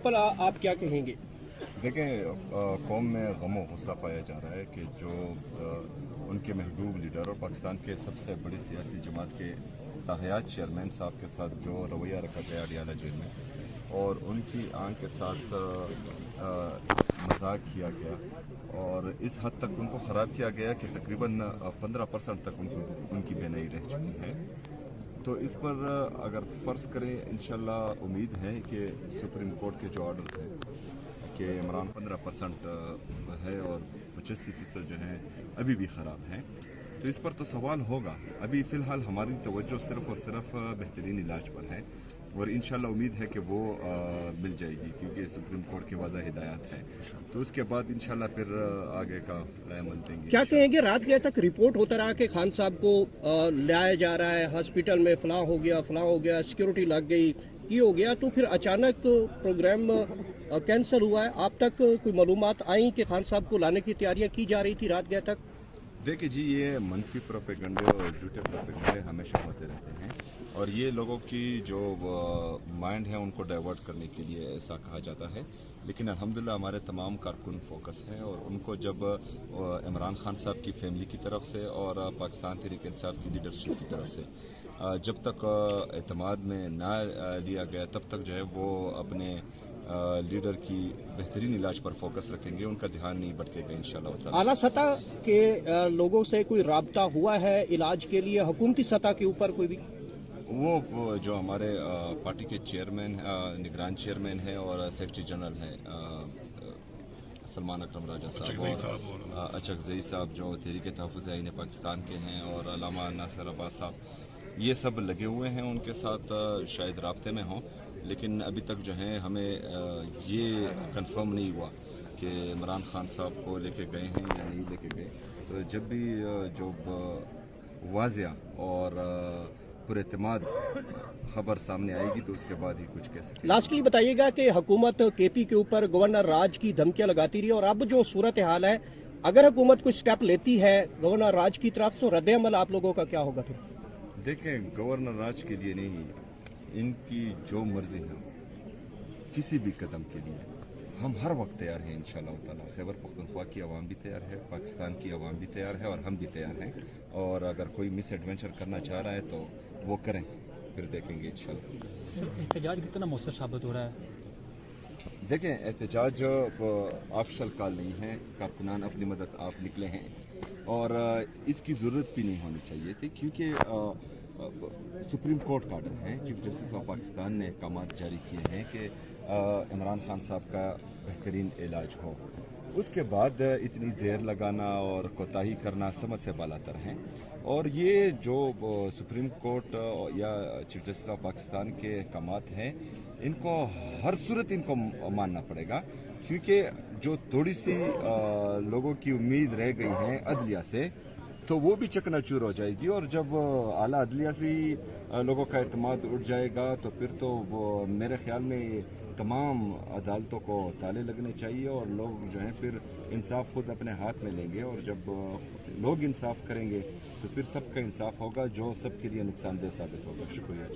पर आप क्या कहेंगे? देखें, कौम में गम और गुस्सा पाया जा रहा है कि जो उनके महबूब लीडर और पाकिस्तान के सबसे बड़ी सियासी जमात के ताहयात चेयरमैन साहब के साथ जो रवैया रखा गया अडियाला जेल में, और उनकी आंख के साथ मजाक किया गया और इस हद तक उनको ख़राब किया गया कि तकरीबन 15% तक उनकी बेनई रह चुकी है। तो इस पर अगर फ़र्ज़ करें, इंशाल्लाह उम्मीद है कि सुप्रीम कोर्ट के जो ऑर्डर्स हैं कि इमरान 15% है और 85% जो है अभी भी ख़राब हैं, तो इस पर तो सवाल होगा। अभी फ़िलहाल हमारी तवज्जो सिर्फ़ और सिर्फ बेहतरीन इलाज पर है और इंशाल्लाह उम्मीद है कि वो मिल जाएगी, क्योंकि सुप्रीम कोर्ट की वाज़ह हिदायत है। तो उसके बाद इंशाल्लाह फिर आगे का अमल देंगे। क्या कहेंगे? रात गए तक रिपोर्ट होता रहा कि खान साहब को लाया जा रहा है हॉस्पिटल में, फलां हो गया, सिक्योरिटी लग गई, ये हो गया, तो फिर अचानक प्रोग्राम कैंसिल हुआ है। आप तक कोई मालूमात आई कि खान साहब को लाने की तैयारियां की जा रही थी रात गए तक? देखिए जी, ये मनफी प्रोपेगंडे और झूठे प्रोपेगंडे हमेशा होते रहते हैं और ये लोगों की जो माइंड है उनको डाइवर्ट करने के लिए ऐसा कहा जाता है। लेकिन अल्हम्दुलिल्लाह हमारे तमाम कारकुन फोकस हैं और उनको जब इमरान खान साहब की फैमिली की तरफ से और पाकिस्तान तहरीक इंसाफ की लीडरशिप की तरफ से जब तक एतमाद में ना लिया गया, तब तक जो है वो अपने लीडर की बेहतरीन इलाज पर फोकस रखेंगे, उनका ध्यान नहीं भटकेगा इंशाल्लाह। आला सतह के लोगों से कोई राब्ता हुआ है इलाज के लिए? हुकूमती सतह के ऊपर कोई भी? वो जो हमारे पार्टी के चेयरमैन, निगरान चेयरमैन है और सेक्रेटरी जनरल है सलमान अकरम राजा साहब और अचकज़ई साहब जो तहरीक तहफ़्फ़ुज़ आईन पाकिस्तान के हैं, और अल्लामा नासिर अब्बास साहब, ये सब लगे हुए हैं उनके साथ, शायद राब्ते में हों। लेकिन अभी तक जो है हमें ये कंफर्म नहीं हुआ कि इमरान खान साहब को लेके गए हैं या नहीं लेके गए। तो जब भी जो वाज़िया और पुरएतमाद खबर सामने आएगी तो उसके बाद ही कुछ कह सकेंगे। लास्टली बताइएगा कि हुकूमत केपी के ऊपर गवर्नर राज की धमकियां लगाती रही और अब जो सूरत हाल है, अगर हुकूमत कोई स्टेप लेती है गवर्नर राज की तरफ, तो रद्द-ए-अमल आप लोगों का क्या होगा फिर? देखें, गवर्नर राज के लिए नहीं, इनकी जो मर्जी है किसी भी कदम के लिए हम हर वक्त तैयार हैं इंशाल्लाह ताला। खैबर पख्तूनख्वा की आवाम भी तैयार है, पाकिस्तान की आवाम भी तैयार है और हम भी तैयार हैं। और अगर कोई मिस एडवेंचर करना चाह रहा है तो वो करें, फिर देखेंगे इंशाल्लाह। सर, एहतजाज कितना मौसर साबित हो रहा है? देखें, एहतजाज ऑफिशियल कॉल नहीं है, कारकुनान अपनी मदद आप निकले हैं और इसकी ज़रूरत भी नहीं होनी चाहिए थी, क्योंकि सुप्रीम कोर्ट का ऑर्डर है, चीफ जस्टिस ऑफ पाकिस्तान ने अहकाम जारी किए हैं कि इमरान खान साहब का बेहतरीन इलाज हो। उसके बाद इतनी देर लगाना और कोताही करना समझ से बालातर हैं। और ये जो सुप्रीम कोर्ट या चीफ जस्टिस ऑफ पाकिस्तान के अहकामात हैं, इनको हर सूरत इनको मानना पड़ेगा, क्योंकि जो थोड़ी सी लोगों की उम्मीद रह गई है अदलिया से, तो वो भी चकनाचूर हो जाएगी। और जब आला अदलिया से ही लोगों का एतमाद उठ जाएगा तो फिर तो वो मेरे ख्याल में तमाम अदालतों को ताले लगने चाहिए और लोग जो हैं फिर इंसाफ खुद अपने हाथ में लेंगे। और जब लोग इंसाफ करेंगे तो फिर सबका इंसाफ होगा, जो सबके लिए नुकसानदेह साबित होगा। शुक्रिया।